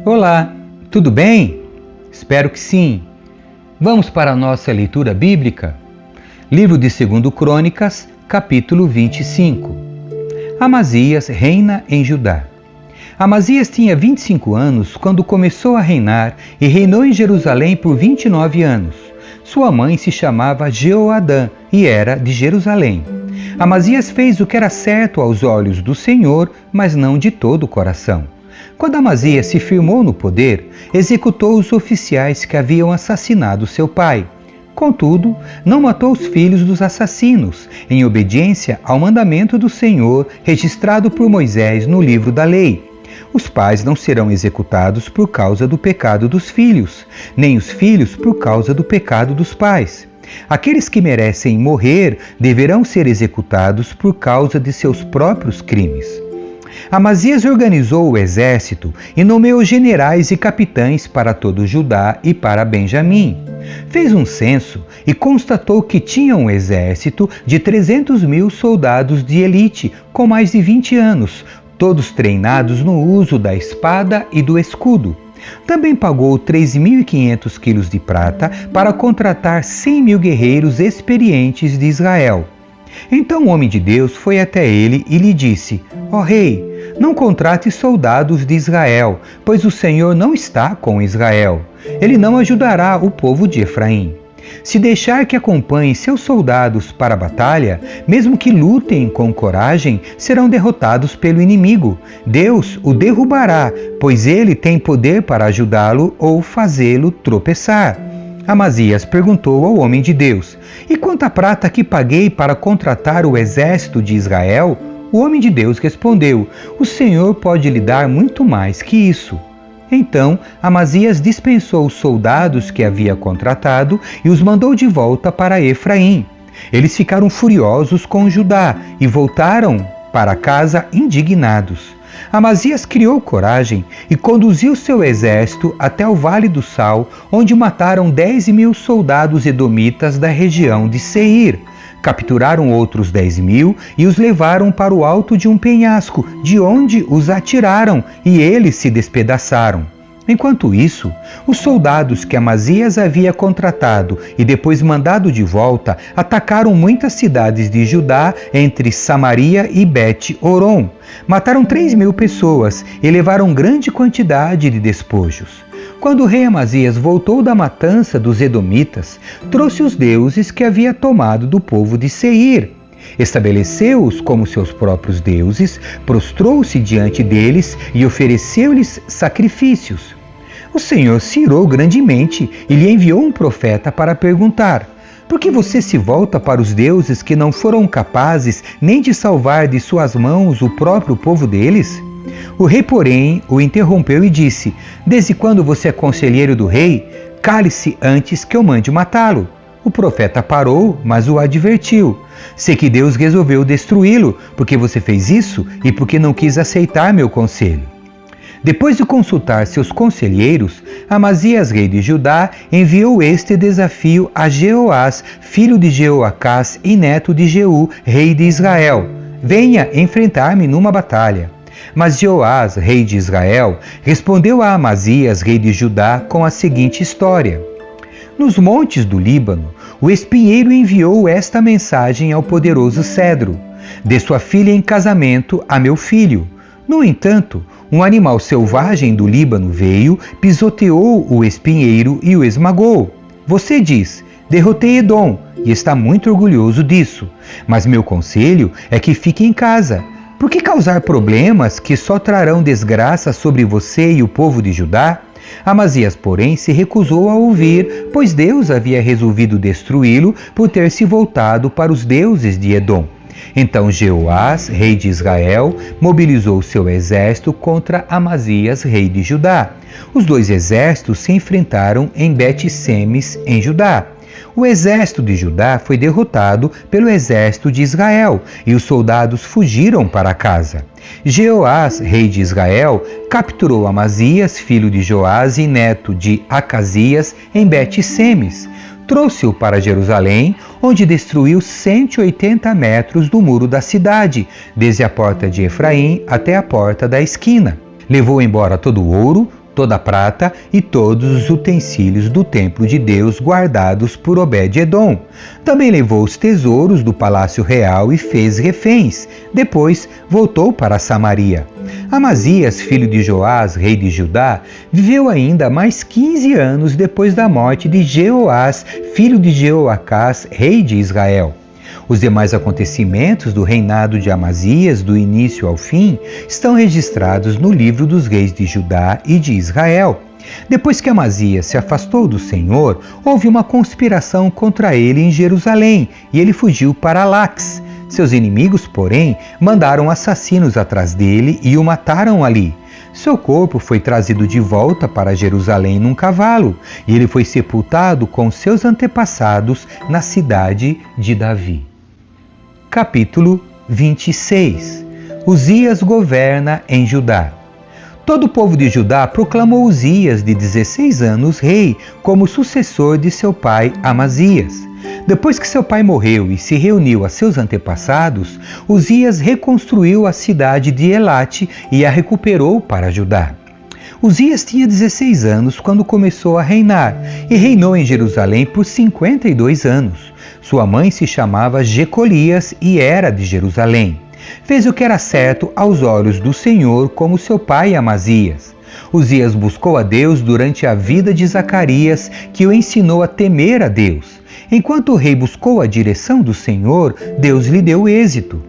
Olá, tudo bem? Espero que sim. Vamos para a nossa leitura bíblica? Livro de 2 Crônicas, capítulo 25. Amazias reina em Judá. Amazias tinha 25 anos quando começou a reinar e reinou em Jerusalém por 29 anos. Sua mãe se chamava Jeoadã e era de Jerusalém. Amazias fez o que era certo aos olhos do Senhor, mas não de todo o coração. Quando Amazias se firmou no poder, executou os oficiais que haviam assassinado seu pai. Contudo, não matou os filhos dos assassinos, em obediência ao mandamento do Senhor registrado por Moisés no livro da lei. Os pais não serão executados por causa do pecado dos filhos, nem os filhos por causa do pecado dos pais. Aqueles que merecem morrer deverão ser executados por causa de seus próprios crimes. Amazias organizou o exército e nomeou generais e capitães para todo Judá e para Benjamim. Fez um censo e constatou que tinha um exército de 300.000 soldados de elite com mais de 20 anos, todos treinados no uso da espada e do escudo. Também pagou 3.500 quilos de prata para contratar 100.000 guerreiros experientes de Israel. Então o homem de Deus foi até ele e lhe disse: Ó rei, não contrate soldados de Israel, pois o Senhor não está com Israel. Ele não ajudará o povo de Efraim. Se deixar que acompanhe seus soldados para a batalha, mesmo que lutem com coragem, serão derrotados pelo inimigo. Deus o derrubará, pois ele tem poder para ajudá-lo ou fazê-lo tropeçar. Amazias perguntou ao homem de Deus: E quanta prata que paguei para contratar o exército de Israel? O homem de Deus respondeu: O Senhor pode lhe dar muito mais que isso. Então Amazias dispensou os soldados que havia contratado e os mandou de volta para Efraim. Eles ficaram furiosos com Judá e voltaram para casa indignados. Amazias criou coragem e conduziu seu exército até o Vale do Sal, onde mataram 10.000 soldados edomitas da região de Seir. Capturaram outros 10.000 e os levaram para o alto de um penhasco, de onde os atiraram, e eles se despedaçaram. Enquanto isso, os soldados que Amazias havia contratado e depois mandado de volta atacaram muitas cidades de Judá entre Samaria e Bet-Horon. Mataram 3.000 pessoas e levaram grande quantidade de despojos. Quando o rei Amazias voltou da matança dos edomitas, trouxe os deuses que havia tomado do povo de Seir. Estabeleceu-os como seus próprios deuses, prostrou-se diante deles e ofereceu-lhes sacrifícios. O Senhor se irou grandemente e lhe enviou um profeta para perguntar: Por que você se volta para os deuses que não foram capazes nem de salvar de suas mãos o próprio povo deles? O rei, porém, o interrompeu e disse: Desde quando você é conselheiro do rei? Cale-se antes que eu mande matá-lo. O profeta parou, mas o advertiu: Sei que Deus resolveu destruí-lo, porque você fez isso e porque não quis aceitar meu conselho. Depois de consultar seus conselheiros, Amazias, rei de Judá, enviou este desafio a Jeoás, filho de Jeoacás e neto de Jeú, rei de Israel: Venha enfrentar-me numa batalha. Mas Jeoás, rei de Israel, respondeu a Amazias, rei de Judá, com a seguinte história: Nos montes do Líbano, o espinheiro enviou esta mensagem ao poderoso cedro: Dê sua filha em casamento a meu filho. No entanto, um animal selvagem do Líbano veio, pisoteou o espinheiro e o esmagou. Você diz: derrotei Edom, e está muito orgulhoso disso. Mas meu conselho é que fique em casa. Por que causar problemas que só trarão desgraça sobre você e o povo de Judá? Amazias, porém, se recusou a ouvir, pois Deus havia resolvido destruí-lo por ter se voltado para os deuses de Edom. Então Jeoás, rei de Israel, mobilizou seu exército contra Amazias, rei de Judá. Os dois exércitos se enfrentaram em Bet-Semes, em Judá. O exército de Judá foi derrotado pelo exército de Israel e os soldados fugiram para casa. Jeoás, rei de Israel, capturou Amazias, filho de Joás e neto de Acasias, em Bet-Semes. Trouxe-o para Jerusalém, onde destruiu 180 metros do muro da cidade, desde a porta de Efraim até a porta da esquina. Levou embora todo o ouro, toda a prata e todos os utensílios do templo de Deus guardados por Obed-edom. Também levou os tesouros do palácio real e fez reféns. Depois voltou para Samaria. Amazias, filho de Joás, rei de Judá, viveu ainda mais 15 anos depois da morte de Jeoás, filho de Jeoacás, rei de Israel. Os demais acontecimentos do reinado de Amazias, do início ao fim, estão registrados no livro dos reis de Judá e de Israel. Depois que Amazias se afastou do Senhor, houve uma conspiração contra ele em Jerusalém e ele fugiu para Lax. Seus inimigos, porém, mandaram assassinos atrás dele e o mataram ali. Seu corpo foi trazido de volta para Jerusalém num cavalo e ele foi sepultado com seus antepassados na cidade de Davi. Capítulo 26. Uzias governa em Judá. Todo o povo de Judá proclamou Uzias, de 16 anos, rei, como sucessor de seu pai Amazias. Depois que seu pai morreu e se reuniu a seus antepassados, Uzias reconstruiu a cidade de Elate e a recuperou para Judá. Uzias tinha 16 anos quando começou a reinar e reinou em Jerusalém por 52 anos. Sua mãe se chamava Jecolias e era de Jerusalém. Fez o que era certo aos olhos do Senhor, como seu pai Amazias. Uzias buscou a Deus durante a vida de Zacarias, que o ensinou a temer a Deus. Enquanto o rei buscou a direção do Senhor, Deus lhe deu êxito.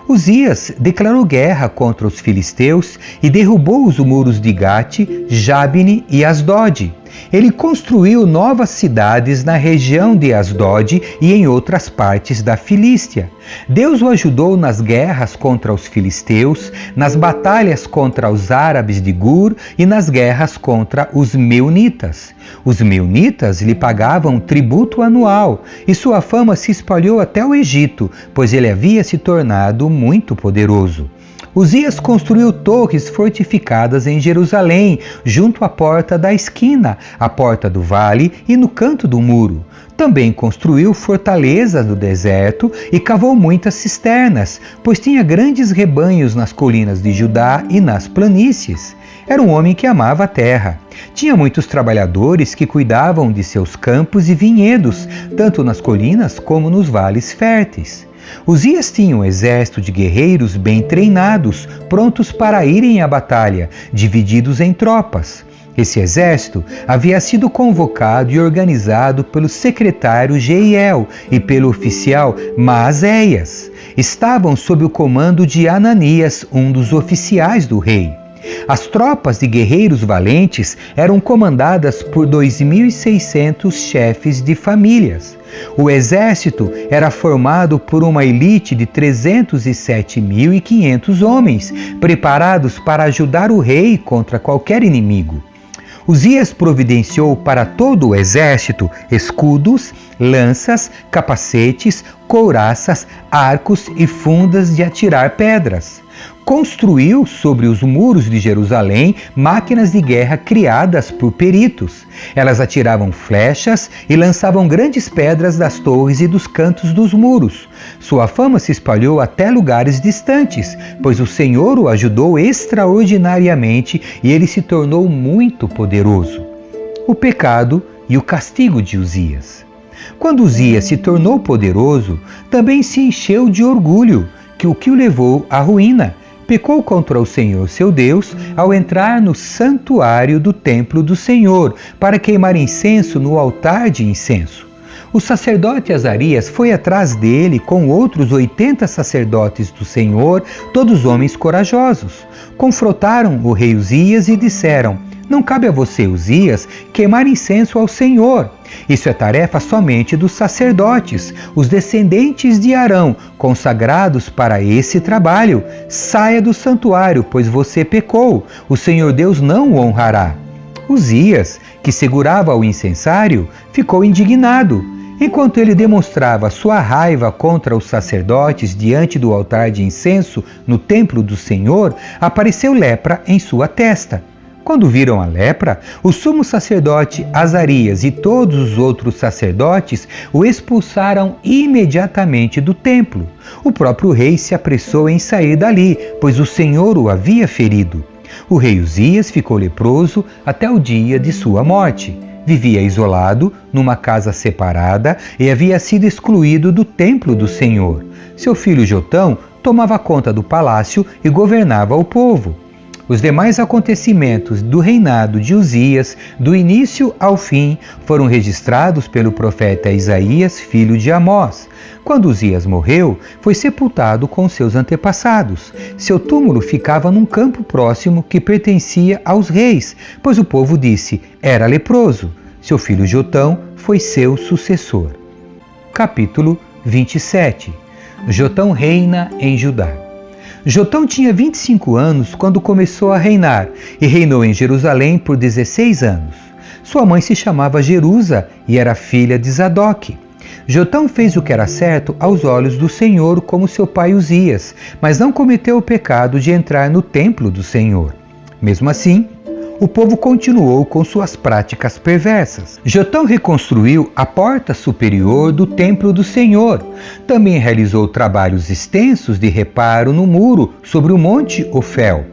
Uzias declarou guerra contra os filisteus e derrubou os muros de Gate, Jabne e Asdod. Ele construiu novas cidades na região de Asdod e em outras partes da Filístia. Deus o ajudou nas guerras contra os filisteus, nas batalhas contra os árabes de Gur e nas guerras contra os meunitas. Os meunitas lhe pagavam tributo anual e sua fama se espalhou até o Egito, pois ele havia se tornado muito poderoso. Uzias construiu torres fortificadas em Jerusalém, junto à porta da esquina, à porta do vale e no canto do muro. Também construiu fortalezas no deserto e cavou muitas cisternas, pois tinha grandes rebanhos nas colinas de Judá e nas planícies. Era um homem que amava a terra. Tinha muitos trabalhadores que cuidavam de seus campos e vinhedos, tanto nas colinas como nos vales férteis. Uzias tinha um exército de guerreiros bem treinados, prontos para irem à batalha, divididos em tropas. Esse exército havia sido convocado e organizado pelo secretário Jeiel e pelo oficial Maazéias. Estavam sob o comando de Ananias, um dos oficiais do rei. As tropas de guerreiros valentes eram comandadas por 2.600 chefes de famílias. O exército era formado por uma elite de 307.500 homens, preparados para ajudar o rei contra qualquer inimigo. Uzias providenciou para todo o exército escudos, lanças, capacetes, couraças, arcos e fundas de atirar pedras. Construiu sobre os muros de Jerusalém máquinas de guerra criadas por peritos. Elas atiravam flechas e lançavam grandes pedras das torres e dos cantos dos muros. Sua fama se espalhou até lugares distantes, pois o Senhor o ajudou extraordinariamente e ele se tornou muito poderoso. O pecado e o castigo de Uzias. Quando Uzias se tornou poderoso, também se encheu de orgulho, o que o levou à ruína. Pecou contra o Senhor seu Deus ao entrar no santuário do templo do Senhor para queimar incenso no altar de incenso. O sacerdote Azarias foi atrás dele com outros 80 sacerdotes do Senhor, todos homens corajosos. Confrontaram o rei Uzias e disseram: "Não cabe a você, Uzias, queimar incenso ao Senhor. Isso é tarefa somente dos sacerdotes, os descendentes de Arão, consagrados para esse trabalho. Saia do santuário, pois você pecou. O Senhor Deus não o honrará." Uzias, que segurava o incensário, ficou indignado. Enquanto ele demonstrava sua raiva contra os sacerdotes diante do altar de incenso no templo do Senhor, apareceu lepra em sua testa. Quando viram a lepra, o sumo sacerdote Azarias e todos os outros sacerdotes o expulsaram imediatamente do templo. O próprio rei se apressou em sair dali, pois o Senhor o havia ferido. O rei Uzias ficou leproso até o dia de sua morte. Vivia isolado, numa casa separada, e havia sido excluído do templo do Senhor. Seu filho Jotão tomava conta do palácio e governava o povo. Os demais acontecimentos do reinado de Uzias, do início ao fim, foram registrados pelo profeta Isaías, filho de Amós. Quando Uzias morreu, foi sepultado com seus antepassados. Seu túmulo ficava num campo próximo que pertencia aos reis, pois o povo disse: era leproso. Seu filho Jotão foi seu sucessor. Capítulo 27. Jotão reina em Judá. Jotão tinha 25 anos quando começou a reinar e reinou em Jerusalém por 16 anos. Sua mãe se chamava Jerusa e era filha de Zadoque. Jotão fez o que era certo aos olhos do Senhor como seu pai Uzias, mas não cometeu o pecado de entrar no templo do Senhor. Mesmo assim, o povo continuou com suas práticas perversas. Jotão reconstruiu a porta superior do templo do Senhor. Também realizou trabalhos extensos de reparo no muro sobre o monte Ofel.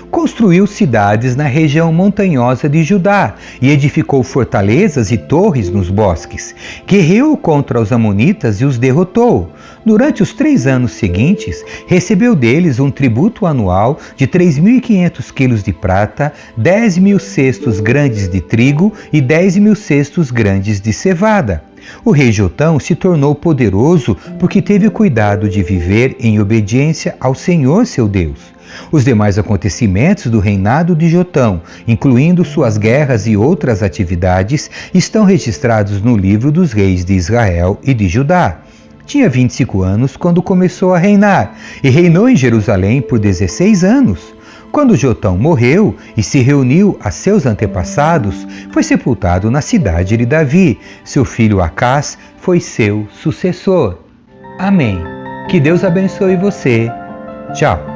Construiu cidades na região montanhosa de Judá e edificou fortalezas e torres nos bosques. Guerreou contra os amonitas e os derrotou. Durante os 3 anos seguintes, recebeu deles um tributo anual de 3.500 quilos de prata, 10.000 cestos grandes de trigo e 10.000 cestos grandes de cevada. O rei Jotão se tornou poderoso porque teve cuidado de viver em obediência ao Senhor seu Deus. Os demais acontecimentos do reinado de Jotão, incluindo suas guerras e outras atividades, estão registrados no livro dos reis de Israel e de Judá. Tinha 25 anos quando começou a reinar e reinou em Jerusalém por 16 anos. Quando Jotão morreu e se reuniu a seus antepassados, foi sepultado na cidade de Davi. Seu filho Acás foi seu sucessor. Amém. Que Deus abençoe você. Tchau.